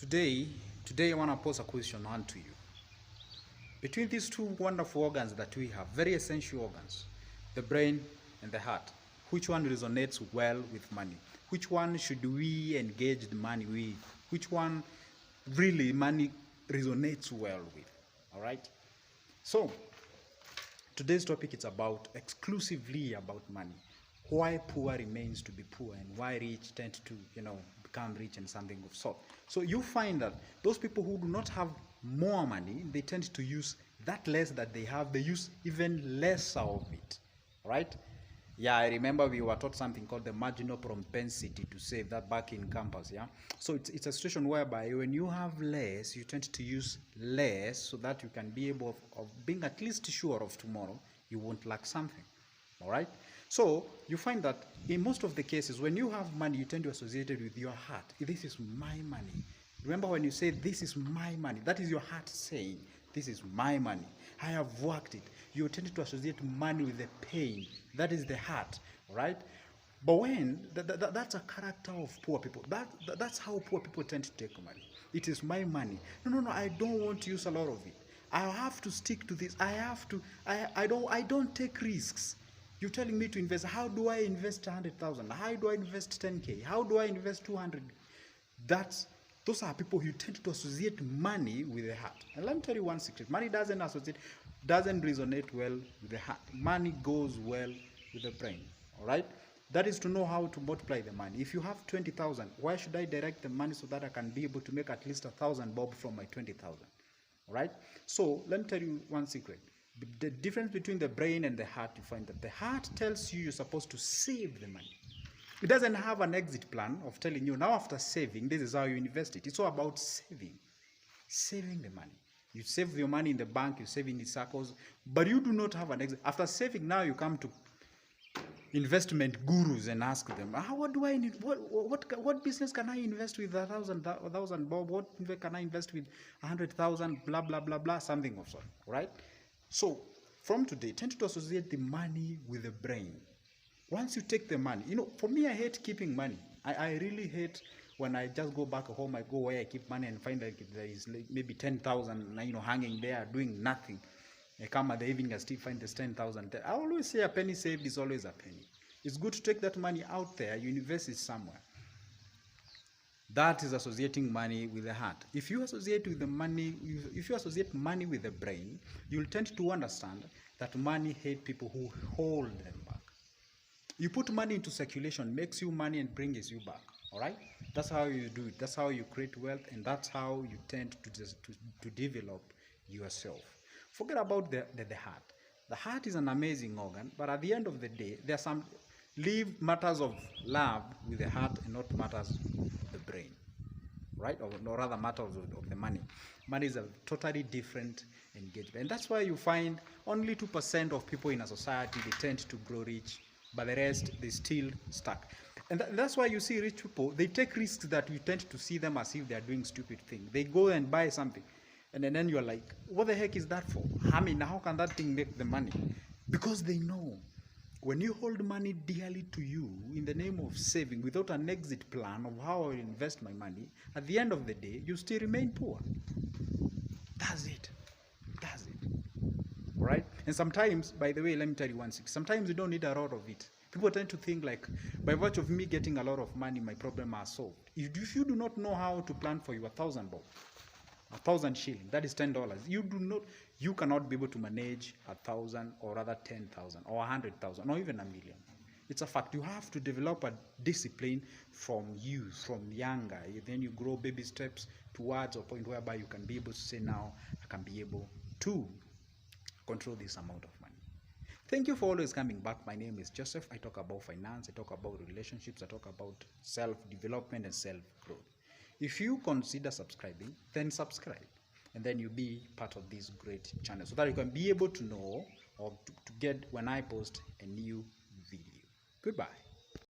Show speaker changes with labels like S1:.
S1: Today, today I want to pose a question on to you. Between these two wonderful organs that we have, very essential organs, the brain and the heart, which one resonates well with money? Which one should we engage the money with? Which one really money resonates well with? All right? So, today's topic is about exclusively about money. Why poor remains to be poor and why rich tend to, become rich and something of sort. So you find that those people who do not have more money, they tend to use that less that they have, they use even less of it, right? Yeah, I remember we were taught something called the marginal propensity to save, that back in campus, yeah? So it's a situation whereby when you have less, you tend to use less so that you can be able of being at least sure of tomorrow, you won't lack something, all right? So you find that in most of the cases, when you have money, you tend to associate it with your heart. This is my money. Remember when you say, this is my money, that is your heart saying, this is my money. I have worked it. You tend to associate money with the pain. That is the heart, right? But when, that's a character of poor people. That's how poor people tend to take money. It is my money. No, I don't want to use a lot of it. I have to stick to this. I don't take risks. You're telling me to invest. How do I invest 100,000? How do I invest 10K? How do I invest 200? Those are people who tend to associate money with the heart. And let me tell you one secret. Money doesn't resonate well with the heart. Money goes well with the brain. All right? That is to know how to multiply the money. If you have 20,000, why should I direct the money so that I can be able to make at least 1,000 bob from my 20,000? All right? So let me tell you one secret. The difference between the brain and the heart, you find that the heart tells you you're supposed to save the money. It doesn't have an exit plan of telling you, now after saving, this is how you invest it. It's all about saving the money. You save your money in the bank, you save in the circles, but you do not have an exit. After saving, now you come to investment gurus and ask them, what do I need? What business can I invest with 1,000 bob? What can I invest with 100,000? Blah blah blah blah, something of sort, right? So from today, tend to associate the money with the brain. Once you take the money, for me, I hate keeping money. I really hate when I just go back home. I go where I keep money and find like there is maybe 10,000, hanging there doing nothing. I come at the evening, I still find this 10,000. I always say a penny saved is always a penny. It's good to take that money out there, you invest it somewhere. That is associating money with the heart. If you associate money with the brain, you'll tend to understand that money hates people who hold them back. You put money into circulation, makes you money and brings you back. All right? That's how you do it. That's how you create wealth, and that's how you tend to develop yourself. Forget about the heart. The heart is an amazing organ, but at the end of the day, leave matters of love with the heart and not matters of the brain, right? Or rather matters of the money. Money is a totally different engagement. And that's why you find only 2% of people in a society, they tend to grow rich, but the rest, they still stuck. And that's why you see rich people, they take risks that you tend to see them as if they're doing stupid things. They go and buy something. And then you're like, what the heck is that for? I mean, how can that thing make the money? Because they know when you hold money dearly to you in the name of saving without an exit plan of how I invest my money, at the end of the day, you still remain poor. That's it. All right? And sometimes, by the way, let me tell you one thing. Sometimes you don't need a lot of it. People tend to think like, by virtue of me getting a lot of money, my problem are solved. If you do not know how to plan for your 1,000 bob, 1,000 shilling, that is $10. You cannot be able to manage 1,000 or rather 10,000 or 100,000 or even a million. It's a fact. You have to develop a discipline from youth, from younger. Then you grow baby steps towards a point whereby you can be able to say, now I can be able to control this amount of money. Thank you for always coming back. My name is Joseph. I talk about finance, I talk about relationships, I talk about self-development and self-growth. If you consider subscribing, then subscribe. And then you'll be part of this great channel so that you can be able to know or to get when I post a new video. Goodbye.